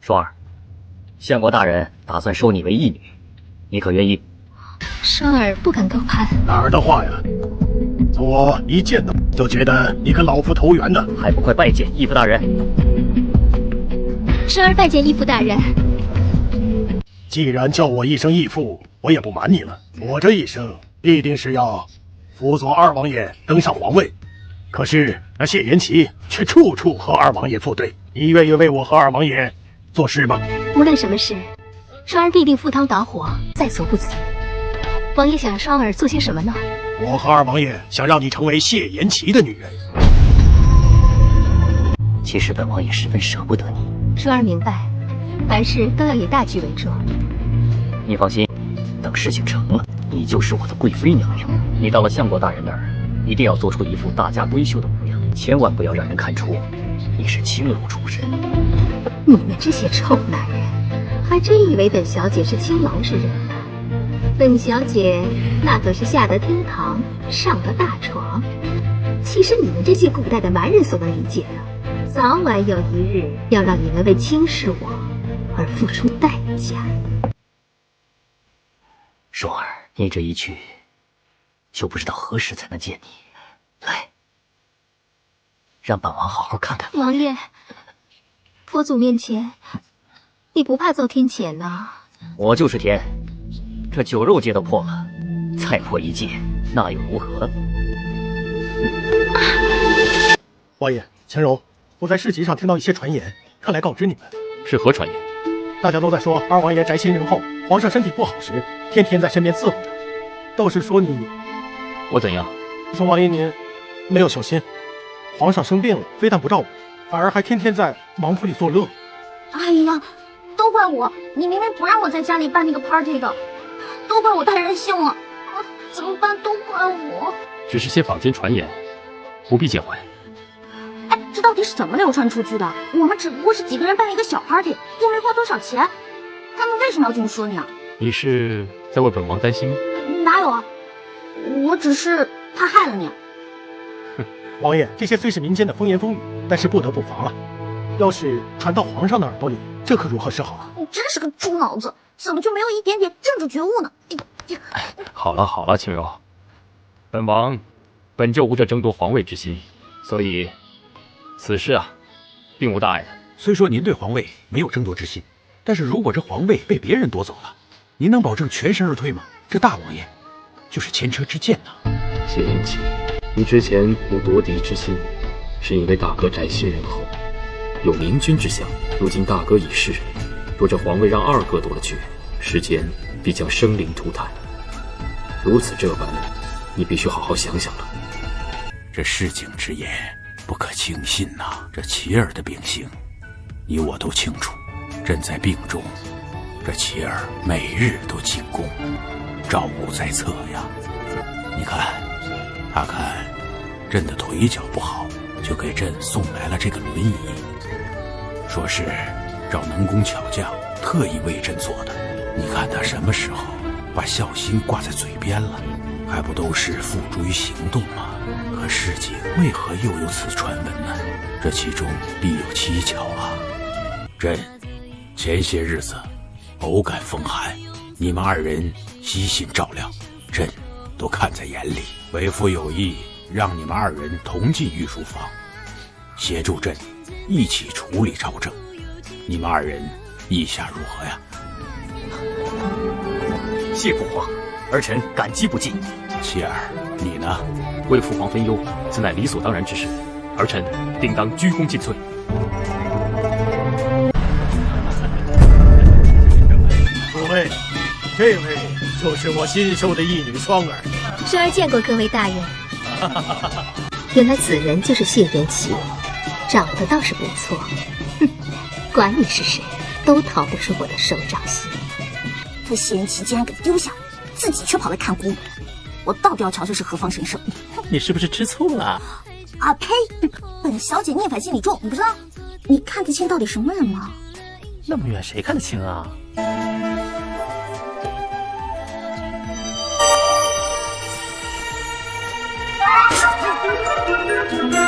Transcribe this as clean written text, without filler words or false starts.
双儿，相国大人打算收你为义女，你可愿意？双儿不敢高攀。哪儿的话呀？从我一见到就觉得你跟老夫投缘呢，还不快拜见义父大人！双儿拜见义父大人。既然叫我一声义父，我也不瞒你了，我这一生必定是要辅佐二王爷登上皇位。可是那谢延琪却处处和二王爷作对，你愿意为我和二王爷做事吗？无论什么事，双儿必定赴汤蹈火，在所不辞。王爷想让双儿做些什么呢？我和二王爷想让你成为谢延琪的女人。其实本王也十分舍不得你。双儿明白，凡事都要以大局为重。你放心，等事情成了，你就是我的贵妃娘娘。你到了相国大人那儿，一定要做出一副大家闺秀的模样，千万不要让人看出你是青楼出身。你们这些臭男人，还真以为本小姐是青楼之人呢？本小姐那可是下得厅堂，上得大床。其实你们这些古代的蛮人所能理解的，早晚有一日要让你们为轻视我而付出代价。双儿，你这一去，就不知道何时才能见你。来，让本王好好看看。王爷，佛祖面前，你不怕遭天谴呐？我就是天，这酒肉戒都破了，再破一戒，那又如何？王爷，乾柔，我在市集上听到一些传言，特来告知你们。是何传言？大家都在说二王爷宅心仁厚，皇上身体不好时，天天在身边伺候着。倒是说你，我怎样？说王爷您没有小心，皇上生病了，非但不照顾，反而还天天在王府里作乐。哎呀，都怪我！你明明不让我在家里办那个 party 的，都怪我太任性了。怎么办？都怪我。只是些坊间传言，不必介怀。哎，这到底是怎么流传出去的？我们只不过是几个人办了一个小 party，又没花多少钱，他们为什么要这么说你啊？你是在为本王担心吗？哪有啊，我只是怕害了你。王爷，这些虽是民间的风言风语，但是不得不防啊。要是传到皇上的耳朵里，这可如何是好啊？你真是个猪脑子，怎么就没有一点点政治觉悟呢？好了好了，青柔，本王本就无这争夺皇位之心，所以此事啊，并无大碍的。虽说您对皇位没有争夺之心，但是如果这皇位被别人夺走了，您能保证全身而退吗？这大王爷就是前车之鉴呐。谢延琪，你之前无夺嫡之心，是因为大哥宅心仁厚，有明君之相。如今大哥已逝，若这皇位让二哥夺了去，世间必将生灵涂炭。如此这般，你必须好好想想了。这市井之言不可轻信呐。这齐儿的病情，你我都清楚。朕在病中，这齐儿每日都进宫，照顾在侧呀。你看，他看朕的腿脚不好，就给朕送来了这个轮椅，说是找能工巧匠特意为朕做的。你看他什么时候把孝心挂在嘴边了？还不都是付诸于行动吗？可事情为何又有此传闻呢？这其中必有蹊跷啊！朕前些日子偶感风寒，你们二人悉心照料，朕都看在眼里。为父有意让你们二人同进御书房，协助朕一起处理朝政。你们二人意下如何呀？谢父皇，儿臣感激不尽。妻儿，你呢？为父皇分忧，此乃理所当然之事，儿臣定当鞠躬尽瘁。诸位，这位就是我新收的义女双儿。双儿见过各位大人。原来此人就是谢延琪，长得倒是不错。哼，管你是谁，都逃不出我的手掌心。这谢延琪竟然给丢下，自己却跑来看姑，我到底要瞧这是何方神圣？你是不是吃醋了？啊呸！本小姐逆反心理重，你不知道？你看得清到底什么人吗？那么远谁看得清啊？